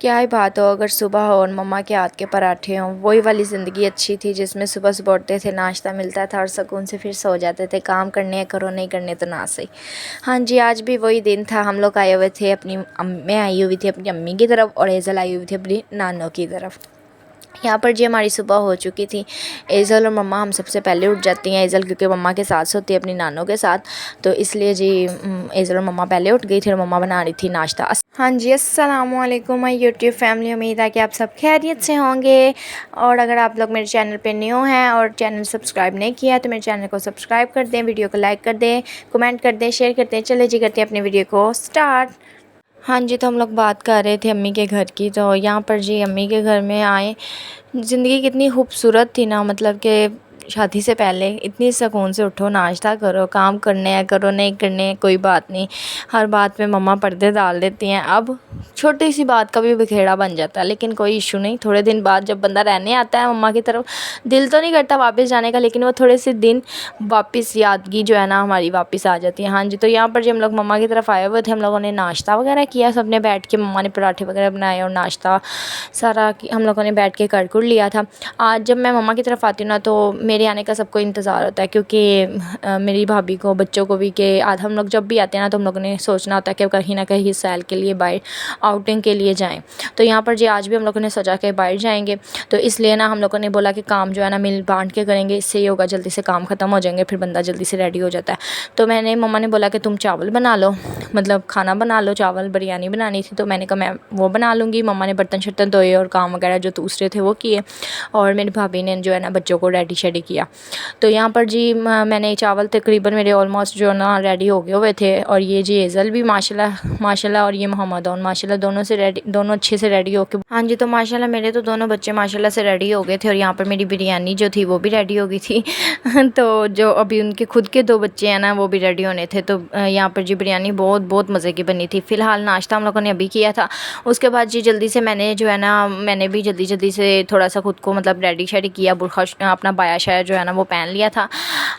क्या ही बात हो, अगर सुबह हो और मम्मा के हाथ के पराठे हों, वही वाली ज़िंदगी अच्छी थी जिसमें सुबह सुबह उठते थे, नाश्ता मिलता था और सुकून से फिर सो जाते थे। काम करने हैं करो, नहीं करने तो ना सही। हाँ जी, आज भी वही दिन था। हम लोग आए हुए थे मैं आई हुई थी अपनी अम्मी की तरफ और एज़ल आई हुई थी अपनी नानों की तरफ। यहाँ पर जी हमारी सुबह हो चुकी थी। एज़ल और मम्मा हम सबसे पहले उठ जाती हैं। एज़ल क्योंकि मम्मा के साथ सोती है अपनी नानों के साथ, तो इसलिए जी एज़ल और मम्मा पहले उठ गई थी और मम्मा बना रही थी नाश्ता। हाँ जी, अस्सलाम वालेकुम माय यूट्यूब फैमिली। उम्मीद है कि आप सब खैरियत से होंगे। और अगर आप लोग मेरे चैनल पे न्यू हैं और चैनल सब्सक्राइब नहीं किया तो मेरे चैनल को सब्सक्राइब कर दें, वीडियो को लाइक कर दें, कमेंट कर दें, शेयर करते हैं। चले जी करते हैं अपने वीडियो को स्टार्ट। हाँ जी, तो हम लोग बात कर रहे थे अम्मी के घर की। तो यहाँ पर जी अम्मी के घर में आए, ज़िंदगी कितनी खूबसूरत थी ना। मतलब कि शादी से पहले इतनी सुकून से उठो, नाश्ता करो, काम करने हैं करो, नहीं करने हैं कोई बात नहीं। हर बात पे मम्मा पर्दे डाल देती हैं। अब छोटी सी बात का भी बिखेड़ा बन जाता है, लेकिन कोई इशू नहीं। थोड़े दिन बाद जब बंदा रहने आता है मम्मा की तरफ, दिल तो नहीं करता वापस जाने का, लेकिन वो थोड़े से दिन वापस यादगी जो है ना हमारी वापस आ जाती है। हाँ जी, तो यहाँ पर जब हम लोग मम्मा की तरफ आए हुए थे, हम लोगों ने नाश्ता वगैरह किया सबने बैठ के। मम्मा ने पराठे वगैरह बनाए और नाश्ता सारा हम लोगों ने बैठ के कर लिया था। आज जब मैं मम्मा की तरफ आती हूँ ना, तो मेरे आने का सबको इंतज़ार होता है, क्योंकि मेरी भाभी को, बच्चों को भी, कि आज हम लोग जब भी आते हैं ना तो हम लोगों ने सोचना होता है कि कहीं ना कहीं सैर के लिए, बाहर आउटिंग के लिए जाएं। तो यहाँ पर जी आज भी हम लोगों ने सोचा कि बाहर जाएंगे, तो इसलिए ना हम लोगों ने बोला कि काम जो है ना मिल बांट के करेंगे, इससे ये होगा जल्दी से काम ख़त्म हो जाएंगे, फिर बंदा जल्दी से रेडी हो जाता है। तो मम्मा ने बोला कि तुम चावल बना लो, मतलब खाना बना लो, चावल बिरयानी बनानी थी। तो मैंने कहा मैं वो बना लूँगी। मम्मा ने बर्तन शर्तन धोए और काम वगैरह जो दूसरे थे वो किए, और मेरी भाभी ने जो है ना बच्चों को रेडी शेडी किया। तो यहाँ पर जी मैंने चावल तकरीबन मेरे ऑलमोस्ट जो ना रेडी हो गए हुए थे। और ये जी एज़ल भी माशाल्लाह और ये मोहम्मद माशाल्लाह दोनों अच्छे से रेडी हो के। हाँ जी, तो माशाल्लाह मेरे तो दोनों बच्चे माशाल्लाह से रेडी हो गए थे। और यहाँ पर मेरी बिरयानी जो थी वो भी रेडी हो गई थी तो जो अभी उनके खुद के 2 बच्चे हैं ना वो भी रेडी होने थे। तो यहाँ पर जी बिरयानी बहुत बहुत मज़े की बनी थी। फ़िलहाल नाश्ता हम लोगों ने अभी किया था। उसके बाद जी जल्दी से मैंने जो है ना, मैंने भी जल्दी से थोड़ा सा खुद को मतलब रेडी शेडी किया, बुरखा अपना बाया शाया जो है ना वो पहन लिया था।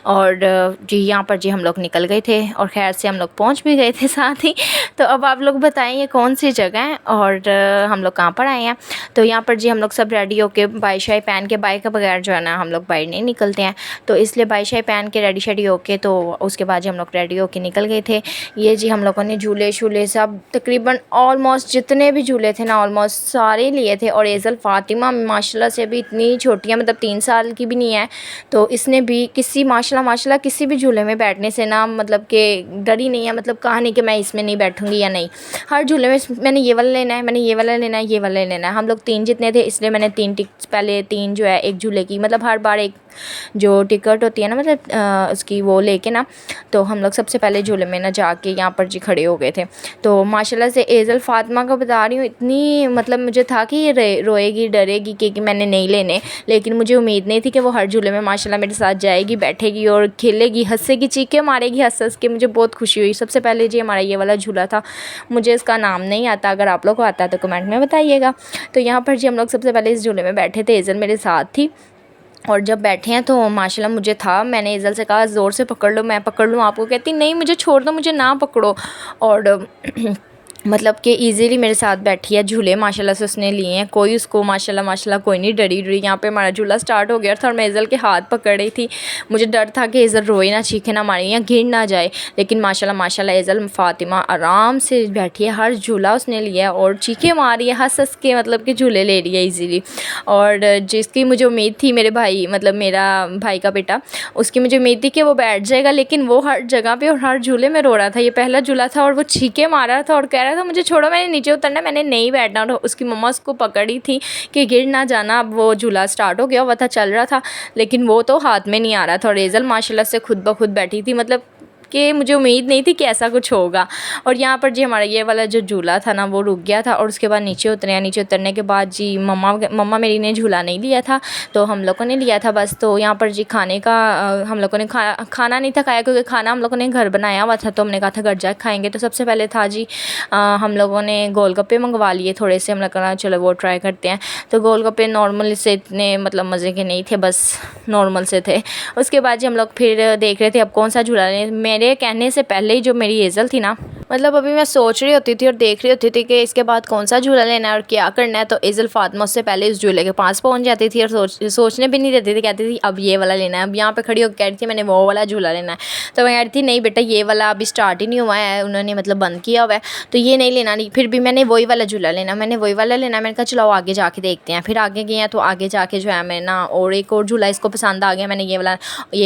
और जी यहाँ पर जी हम लोग निकल गए थे और खैर से हम लोग पहुँच भी गए थे साथ ही। तो अब आप लोग बताएं ये कौन सी जगह है और हम लोग कहाँ पर आए हैं। तो यहाँ पर जी हम लोग सब रेडी होके बाई शाई पहन के, बाई के बगैर जो है ना हम लोग बाहर नहीं निकलते हैं, तो इसलिए बाई शाई पहन के रेडी शेडी होके, तो उसके बाद जी हम लोग रेडी होके निकल गए थे। ये जी हम लोगों ने झूले शूले सब तकरीबन ऑलमोस्ट जितने भी झूले थे ना ऑलमोस्ट सारे लिए थे। और एज़ल फ़ातिमा माशाल्लाह से भी इतनी छोटी है, मतलब 3 साल की भी नहीं है, तो इसने भी किसी माशाल्लाह किसी भी झूले में बैठने से ना मतलब कि डरी नहीं है। मतलब कहा नहीं कि मैं इसमें नहीं बैठूंगी या नहीं, हर झूले में मैंने ये वाला लेना है, मैंने ये वाला लेना है, ये वाला लेना है। हम लोग 3 जितने थे इसलिए मैंने 3 टिकट्स पहले 3 जो है एक झूले की, मतलब हर बार एक जो टिकट होती है ना, मतलब उसकी वो लेके ना, तो हम लोग सबसे पहले झूले में ना जाके यहाँ पर जी खड़े हो गए थे। तो माशाल्लाह से एज़ल फ़ातिमा को बता रही हूँ, इतनी मतलब मुझे था कि ये रोएगी डरेगी कि मैंने नहीं लेने, लेकिन मुझे उम्मीद नहीं थी कि वो हर झूले में माशाल्लाह मेरे साथ जाएगी, बैठेगी और खेलेगी, हंसेगी, चीखें मारेगी हंस हंस के। मुझे बहुत खुशी हुई। सबसे पहले जी हमारा ये वाला झूला था, मुझे इसका नाम नहीं आता, अगर आप लोग को आता है तो कमेंट में बताइएगा। तो यहाँ पर जी हम लोग सबसे पहले इस झूले में बैठे थे, एज़ल मेरे साथ थी। और जब बैठे हैं तो माशाल्लाह मुझे था, मैंने एज़ल से कहा ज़ोर से पकड़ लो, मैं पकड़ लूँ आपको, कहती नहीं मुझे छोड़ दो, मुझे ना पकड़ो। और मतलब कि इजीली मेरे साथ बैठी है। झूले माशाल्लाह से उसने लिए हैं, कोई उसको माशाल्लाह कोई नहीं डरी। यहाँ पे हमारा झूला स्टार्ट हो गया था और मैं एज़ल के हाथ पकड़ रही थी। मुझे डर था कि एज़ल रोए ना, चीखे ना मारे या गिर ना जाए, लेकिन माशाल्लाह एज़ल फ़ातिमा आराम से बैठी है, हर झूला उसने लिया है और चीखे मार रही है, हंस हंस के मतलब कि झूले ले रही है ईज़िली। और जिसकी मुझे उम्मीद थी, मेरे भाई मतलब मेरा भाई का बेटा, उसकी मुझे उम्मीद थी कि वो बैठ जाएगा, लेकिन वो हर जगह पे और हर झूले में रो रहा था। ये पहला झूला था और वो चीखे मार रहा था और कह रहा था मुझे छोड़ो, मैंने नीचे उतरना, मैंने नहीं बैठना। और उसकी मम्मा उसको पकड़ी थी कि गिर ना जाना। अब वो झूला स्टार्ट हो गया हुआ था, चल रहा था, लेकिन वो तो हाथ में नहीं आ रहा था। और एज़ल माशाल्लाह से खुद ब खुद बैठी थी, मतलब कि मुझे उम्मीद नहीं थी कि ऐसा कुछ होगा। और यहाँ पर जी हमारा ये वाला जो झूला था ना वो रुक गया था और उसके बाद नीचे उतरे। नीचे उतरने के बाद जी मम्मा मेरी ने झूला नहीं लिया था, तो हम लोगों ने लिया था बस। तो यहाँ पर जी खाने का हम लोगों ने खाना नहीं था खाया, क्योंकि खाना हम लोगों ने घर बनाया हुआ था, तो हमने कहा था घर जाके खाएँगे। तो सबसे पहले था जी हम लोगों ने गोलगप्पे मंगवा लिए थोड़े से, हमने कहा चलो वो ट्राई करते हैं। तो गोलगप्पे नॉर्मल से इतने मतलब मज़े के नहीं थे, बस नॉर्मल से थे। उसके बाद जी हम लोग फिर देख रहे थे अब कौन सा झूला लें। मेरे कहने से पहले ही जो मेरी एज़ल थी ना मतलब अभी मैं सोच रही होती थी और देख रही होती थी कि इसके बाद कौन सा झूला लेना है और क्या करना है, तो इज़ल फातिमा उससे पहले इस झूले के पास पहुंच जाती थी और सोचने भी नहीं देती थी, कहती थी अब ये वाला लेना है। अब यहाँ पे खड़ी होकर कह रही थी मैंने वो वाला झूला लेना है, तो मैं कह रही थी नहीं बेटा ये वाला अभी स्टार्ट ही नहीं हुआ है, उन्होंने मतलब बंद किया हुआ है, तो ये नहीं लेना। नहीं, फिर भी मैंने वही वाला झूला लेना, मैंने वही वाला लेना। मैंने कहा चलो आगे जाके देखते हैं। फिर आगे गए हैं तो आगे जाके जो है मैं ना और एक और झूला इसको पसंद आ गया, मैंने ये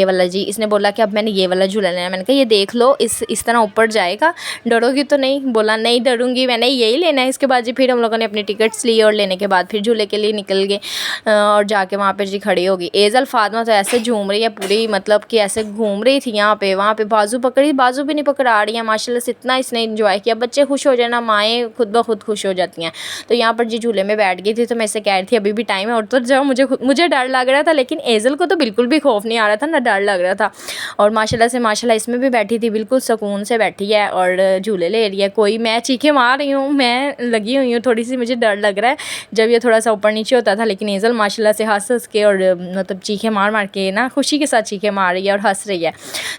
वाला जी, इसने बोला कि अब मैंने ये वाला झूला लेना है। मैंने कहा ये देख लो इस तरह ऊपर जाएगा, डरोगी तो नहीं? बोला नहीं डरूंगी, मैंने यही लेना है। इसके बाद जी फिर हम लोगों ने अपनी टिकट्स ली और लेने के बाद फिर झूले के लिए निकल गए और जाके वहाँ पे जी खड़ी होगी। एज़ल फातिमा तो ऐसे झूम रही है पूरी, मतलब कि ऐसे घूम रही थी यहाँ पे वहाँ पे, बाजू पकड़ी, बाजू भी नहीं पकड़ा रही है माशाल्लाह से। इतना इसने इंजॉय किया, बच्चे खुश हो जाए ना, माएँ खुद ब खुद खुश हो जाती हैं। तो यहाँ पर जी झूले में बैठ गई थी, तो मैं इससे कह रही थी अभी भी टाइम है और तो जाओ। मुझे डर लग रहा था, लेकिन एज़ल को तो बिल्कुल भी खौफ नहीं आ रहा था, ना डर लग रहा था। और माशाल्लाह से माशाल्लाह इसमें भी बैठी थी, बिल्कुल सुकून से बैठी है और झूले ले रही है। कोई मैं चीखें मार रही हूँ, मैं लगी हुई हूँ थोड़ी सी, मुझे डर लग रहा है जब ये थोड़ा सा ऊपर नीचे होता था, लेकिन एज़ल माशाल्लाह से हंस के और मतलब चीखें मार के ना खुशी के साथ चीखें मार रही है और हंस रही है।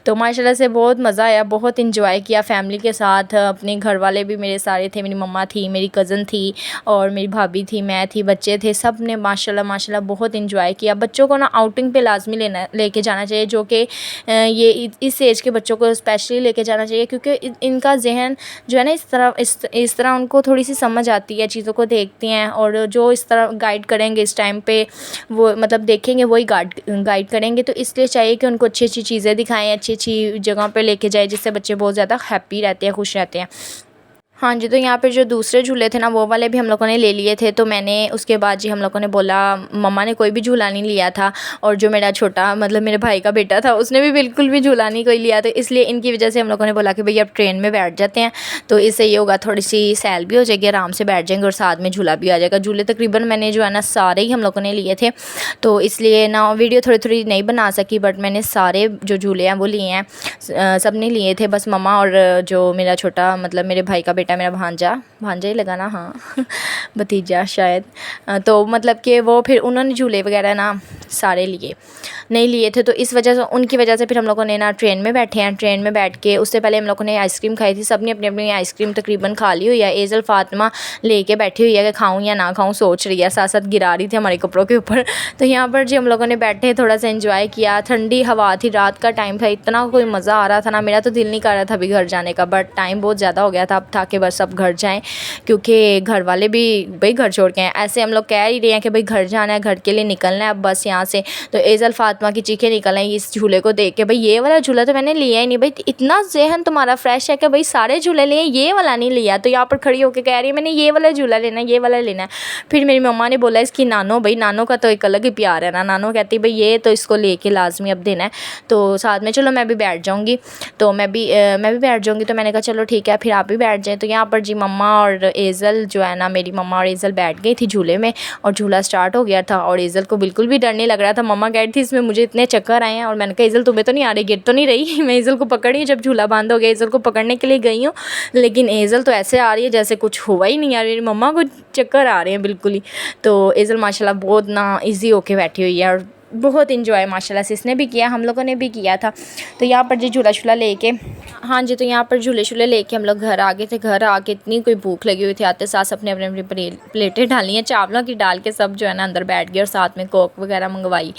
तो माशाल्लाह से बहुत मज़ा आया, बहुत इंजॉय किया फैमिली के साथ। अपने घर वाले भी मेरे सारे थे, मेरी मम्मा थी, मेरी कज़न थी और मेरी भाभी थी, मैं थी, बच्चे थे, सब ने माशाल्लाह बहुत इंजॉय किया। बच्चों को ना आउटिंग पे लाजमी लेके जाना चाहिए, जो कि ये इस एज के बच्चों को स्पेशली लेके जाना चाहिए, क्योंकि इनका जहन जो है ना इस तरह उनको थोड़ी सी समझ आती है, चीज़ों को देखते हैं और जो इस तरह गाइड करेंगे इस टाइम पे, वो मतलब देखेंगे वही गाइड करेंगे। तो इसलिए चाहिए कि उनको अच्छी अच्छी चीज़ें दिखाएं, अच्छी अच्छी जगह पे लेके जाए, जिससे बच्चे बहुत ज़्यादा हैप्पी रहते हैं, खुश रहते हैं। हाँ जी, तो यहाँ पे जो दूसरे झूले थे ना वो वाले भी हम लोगों ने ले लिए थे। तो मैंने उसके बाद जी हम लोगों ने बोला, मम्मा ने कोई भी झूला नहीं लिया था और जो मेरा छोटा मतलब मेरे भाई का बेटा था उसने भी बिल्कुल भी झूला नहीं कोई लिया, तो इसलिए इनकी वजह से हम लोगों ने बोला कि भैया अब ट्रेन में बैठ जाते हैं, तो इससे ये होगा थोड़ी सी सैल भी हो जाएगी, आराम से बैठ जाएंगे और साथ में झूला भी आ जाएगा। झूले तकरीबन मैंने जो है ना सारे ही हम लोगों ने लिए थे, तो इसलिए ना वीडियो थोड़ी थोड़ी नहीं बना सकी, बट मैंने सारे जो झूले हैं वो लिए हैं, सब ने लिए थे। बस मम्मा और जो मेरा छोटा मतलब मेरे भाई का बेटा, मेरा भांजा ही लगा ना, हाँ भतीजा शायद, तो मतलब कि वो फिर उन्होंने झूले वगैरह ना सारे नहीं लिए थे, तो इस वजह से उनकी वजह से फिर हम लोगों ने ना ट्रेन में बैठे हैं। ट्रेन में बैठ के उससे पहले हम लोगों ने आइसक्रीम खाई थी, सबने अपनी अपनी आइसक्रीम तकरीबन खा ली हुई है। एज़ल फातिमा लेके बैठी हुई है कि खाऊं या ना खाऊं, सोच रही है, साथ साथ गिरा रही थी हमारे कपड़ों के ऊपर। तो यहाँ पर जी हम लोगों ने बैठे थोड़ा सा एंजॉय किया, ठंडी हवा थी, रात का टाइम था, इतना कोई मज़ा आ रहा था ना, मेरा तो दिल नहीं कर रहा था अभी घर जाने का, बट टाइम बहुत ज़्यादा हो गया था, अब था कि बस अब घर जाएँ, क्योंकि घर वाले भी भाई घर छोड़ के हैं। ऐसे हम लोग कह ही रहे हैं कि भाई घर जाना है, घर के लिए निकलना है अब बस यहाँ से। तो एज़ल फातिमा की चीखें निकल आई इस झूले को देख के, भाई ये वाला झूला तो मैंने लिया ही नहीं, भाई इतना जहन तुम्हारा फ्रेश है कि भाई सारे झूले लिए, ये वाला नहीं लिया। तो यहाँ पर खड़ी होकर कह रही है मैंने ये वाला झूला लेना है, ये वाला लेना है। फिर मेरी मम्मा ने बोला इसकी नानो, भाई नानो का तो एक अलग ही प्यार है ना, नानो कहती भाई ये तो इसको लेके लाजमी अब देना है, तो साथ में चलो मैं भी बैठ जाऊँगी, तो मैं भी बैठ जाऊँगी। तो मैंने कहा चलो ठीक है फिर आप भी बैठ जाएँ। तो यहाँ पर जी मम्मा और एज़ल जो है ना, मेरी मम्मा और एज़ल बैठ गई थी झूले में और झूला स्टार्ट हो गया था और एज़ल को बिल्कुल भी डर नहीं लग रहा था। मम्मा कह रही थी इसमें मुझे इतने चक्कर आए हैं, और मैंने कहा एज़ल तुम्हें तो नहीं आ रही, गिर तो नहीं रही? मैं एज़ल को पकड़ी, जब झूला बंद हो गया एज़ल को पकड़ने के लिए गई हूँ, लेकिन एज़ल तो ऐसे आ रही है जैसे कुछ हुआ ही नहीं है, मेरी मम्मा को चक्कर आ रहे हैं बिल्कुल ही। तो एज़ल माशाल्लाह बहुत ना ईजी होके बैठी हुई है और बहुत इंजॉय माशाल्लाह से इसने भी किया, हम लोगों ने भी किया था। तो यहाँ पर जी झूला शूला लेके, हाँ जी, तो यहाँ पर झूले शूले लेके हम लोग घर आ गए थे। घर आके इतनी कोई भूख लगी हुई थी, आते साथ अपने अपने अपनी प्लेटें डाली हैं चावलों की, डाल के सब जो है ना अंदर बैठ गए और साथ में कोक वगैरह मंगवाई।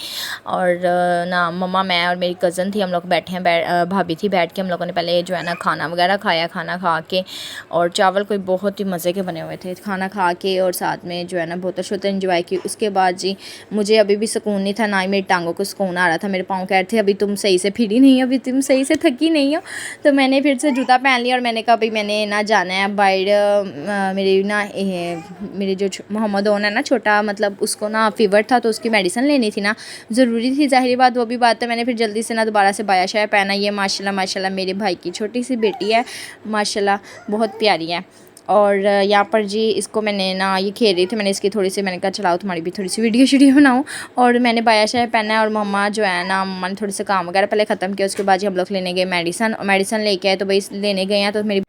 और ना मम्मा, मैं और मेरी कज़न थी, हम लोग बैठे हैं, भाभी थी, बैठ के हम लोगों ने पहले जो है ना खाना वगैरह खाया। खाना खा के और चावल कोई बहुत ही मज़े के बने हुए थे, खाना खा के और साथ में जो है ना बहुत शोते इंजॉय की। उसके बाद जी मुझे अभी भी सुकून नहीं था, ना ही मेरी टांगों को सुकून आ रहा था। मेरे पाँव कह रहे थे अभी तुम सही से फिरी नहीं हो, अभी तुम सही से थकी नहीं हो। तो मैंने फिर से जूता पहन लिया और मैंने कहा भाई मैंने ना जाना है बाहर। मेरे जो मोहम्मद ओन है ना छोटा, मतलब उसको ना फीवर था, तो उसकी मेडिसिन लेनी थी ना, ज़रूरी थी, ज़ाहिर बात वो भी बात है। मैंने फिर जल्दी से ना दोबारा से बाया शाया पहना। ये माशाल्लाह मेरे भाई की छोटी सी बेटी है, माशाल्लाह बहुत प्यारी है। और यहाँ पर जी इसको मैंने ना ये खेल रही थी, मैंने इसकी थोड़ी सी, मैंने कहा चलाओ तुम्हारी भी थोड़ी सी वीडियो बनाऊँ। और मैंने बाया शाया पहना है और मम्मा जो है ना, मम्मा ने थोड़े से काम वगैरह पहले ख़त्म किया। उसके बाद जी हम लोग लेने गए मेडिसन लेके आए। तो भाई लेने गए हैं तो मेरी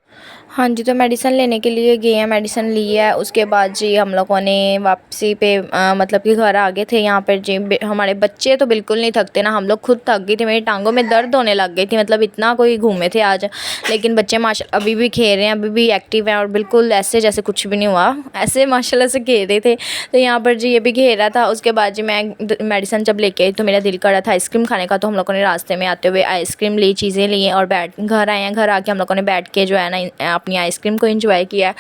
हाँ जी, तो मेडिसिन लेने के लिए गए हैं, मेडिसिन ली है। उसके बाद जी हम लोगों ने वापसी पे मतलब कि घर आ गए थे। यहाँ पर जी हमारे बच्चे तो बिल्कुल नहीं थकते ना, हम लोग खुद थक गए थे। मेरी टांगों में दर्द होने लग गई थी, मतलब इतना कोई घूमे थे आज। लेकिन बच्चे माशा अभी भी खेल रहे हैं, अभी भी एक्टिव हैं और बिल्कुल ऐसे जैसे कुछ भी नहीं हुआ, ऐसे माशाल्लाह से खेल रहे थे। तो यहाँ पर जी ये भी खेल रहा था। उसके बाद जी मैं मेडिसिन जब लेके आई तो मेरा दिल कर रहा था आइसक्रीम खाने का, तो हम लोगों ने रास्ते में आते हुए आइसक्रीम ली, चीज़ें ली और घर आए हैं। घर आके हम लोगों ने बैठ के जो है ना अपनी आइसक्रीम को एंजॉय किया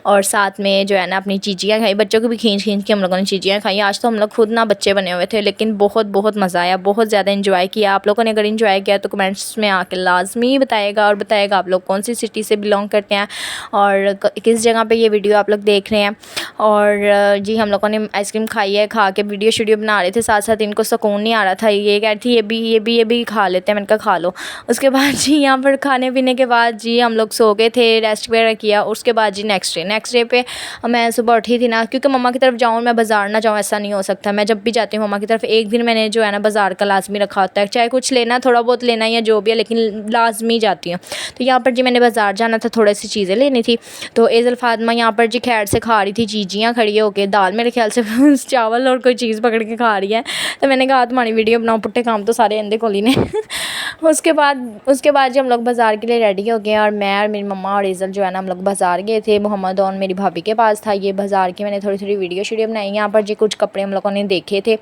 और साथ में जो है ना अपनी चीज़ियाँ खाई। बच्चों को भी खींच खींच के हम लोगों ने चीज़ियाँ खाई। आज तो हम लोग खुद ना बच्चे बने हुए थे, लेकिन बहुत बहुत मज़ा आया, बहुत ज़्यादा एंजॉय किया। आप लोगों ने अगर एंजॉय किया तो कमेंट्स में आके लाजमी बताएगा और बताएगा आप लोग कौन सी सिटी से बिलोंग करते हैं और किस जगह पर ये वीडियो आप लोग देख रहे हैं। और जी हम लोगों ने आइसक्रीम खाई है, खा के वीडियो शीडियो बना रहे थे। साथ साथ इनको सुकून नहीं आ रहा था, ये कह रही थी ये भी खा लेते हैं। मैंने कहा खा लो। उसके बाद जी यहाँ पर खाने पीने के बाद जी हम लोग सो गए थे, रेस्ट वगैरह किया। उसके बाद जी नेक्स्ट डे पे मैं सुबह उठी थी ना, क्योंकि मम्मा की तरफ जाऊँ मैं बाज़ार ना जाऊँ ऐसा नहीं हो सकता। मैं जब भी जाती हूँ मम्मा की तरफ, एक दिन मैंने जो है ना बाज़ार का लाजमी रखा होता है, चाहे कुछ लेना थोड़ा बहुत लेना या जो भी है, लेकिन लाजमी जाती हूँ। तो यहाँ पर जी मैंने बाज़ार जाना था, थोड़ी सी चीज़ें लेनी थी। तो एज़ल फातिमा यहाँ पर जी खैर से खा रही थी चीज़ियाँ खड़ी होकर, दाल मेरे ख्याल से चावल और कोई चीज़ पकड़ के खा रही है। तो मैंने कहा तुम्हारी वीडियो बनाओ, पुट्टे काम तो सारे अंधे कोली ने। उसके बाद जी हम लोग बाज़ार के लिए रेडी हो गए और मैं और मेरी मम्मा और इज़ल जो है ना हम लोग बाज़ार गए थे। मोहम्मद और मेरी भाभी के पास था ये बाज़ार की, मैंने थोड़ी थोड़ी वीडियो शीडियो बनाई। यहाँ पर जी कुछ कपड़े हम लोगों ने देखे थे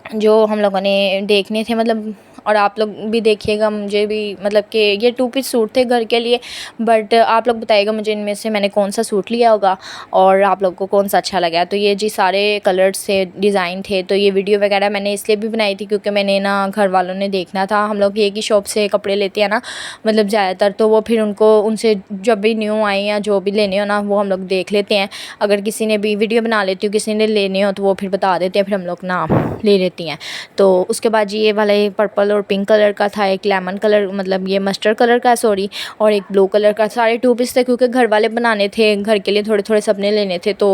जो हम लोगों ने देखने थे, मतलब और आप लोग भी देखिएगा। मुझे भी मतलब कि ये 2 पीस सूट थे घर के लिए, बट आप लोग बताइएगा मुझे इनमें से मैंने कौन सा सूट लिया होगा और आप लोग को कौन सा अच्छा लगा। तो ये जी सारे कलर्स थे, डिज़ाइन थे। तो ये वीडियो वगैरह मैंने इसलिए भी बनाई थी क्योंकि मैंने ना घर वालों ने देखना था। हम लोग एक ही शॉप से कपड़े लेते हैं ना, मतलब ज़्यादातर, तो वो फिर उनको उनसे जब भी न्यू आए या जो भी लेने हो ना वो हम लोग देख लेते हैं। अगर किसी ने भी वीडियो बना लेती हूँ, किसी ने लेने हो तो वो फिर बता देते हैं, फिर हम लोग ना ले लेती हैं। तो उसके बाद जी ये वाला पर्पल और पिंक कलर का था, एक लेमन कलर मतलब ये मस्टर्ड कलर का सॉरी, और एक ब्लू कलर का। सारे 2 पीस थे क्योंकि घर वाले बनाने थे, घर के लिए थोड़े थोड़े सबने लेने थे। तो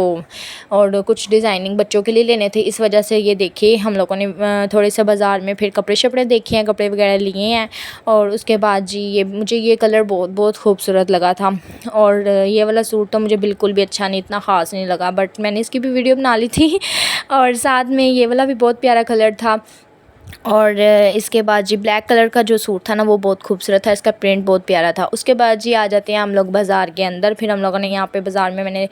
और कुछ डिज़ाइनिंग बच्चों के लिए लेने थे, इस वजह से ये देखिए हम लोगों ने थोड़े से बाज़ार में फिर कपड़े शपड़े देखे हैं, कपड़े वगैरह लिए हैं। और उसके बाद जी ये मुझे ये कलर बहुत बहुत खूबसूरत लगा था। और ये वाला सूट तो मुझे बिल्कुल भी अच्छा नहीं, इतना ख़ास नहीं लगा, बट मैंने इसकी भी वीडियो बना ली थी। और साथ में ये वाला भी बहुत प्यारा कलर था। और इसके बाद जी ब्लैक कलर का जो सूट था ना वो बहुत खूबसूरत था, इसका प्रिंट बहुत प्यारा था। उसके बाद जी आ जाते हैं हम लोग बाज़ार के अंदर। फिर हम लोगों ने यहाँ पे बाज़ार में मैंने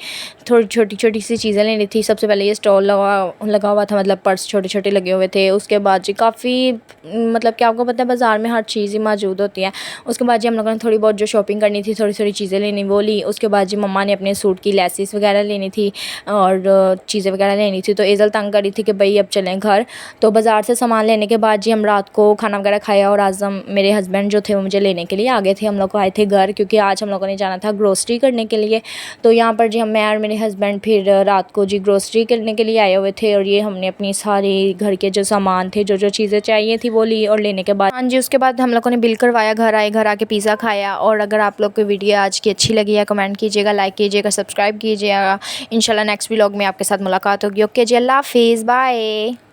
थोड़ी छोटी छोटी सी चीज़ें लेनी थी। सबसे पहले ये स्टॉल लगा हुआ था, मतलब पर्स छोटे छोटे लगे हुए थे। उसके बाद जी काफ़ी मतलब कि आपको पता है बाज़ार में हर चीज़ ही मौजूद होती है। उसके बाद जी हम लोगों ने थोड़ी बहुत जो शॉपिंग करनी थी, थोड़ी थोड़ी चीज़ें लेनी वो ली। उसके बाद जी मम्मा ने अपने सूट की लेसिस वगैरह लेनी थी और चीज़ें वगैरह लेनी थी। तो एज़ल तंग करी थी कि भाई अब चलें घर। तो बाज़ार से सामान लेने के बाद जी हम रात को खाना वगैरह खाया और आज हम मेरे हस्बैंड जो थे वो मुझे लेने के लिए आ गए थे। हम लोग आए थे घर क्योंकि आज हम लोगों ने जाना था ग्रोसरी करने के लिए। तो यहाँ पर जी मैं और मेरे हस्बैंड फिर रात को जी ग्रोसरी करने के लिए आए हुए थे और ये हमने अपनी सारी घर के जो सामान थे, जो जो चीज़ें चाहिए थी वो ली। और लेने के बाद हाँ जी उसके बाद हम लोगों ने बिल करवाया, घर आए, घर आके पिज़्ज़ा खाया। और अगर आप लोग को वीडियो आज की अच्छी लगी है कमेंट कीजिएगा, लाइक कीजिएगा, सब्सक्राइब कीजिएगा। इंशाल्लाह नेक्स्ट व्लॉग में आपके साथ मुलाकात होगी। ओके जी, अल्लाह हाफिज़, बाय।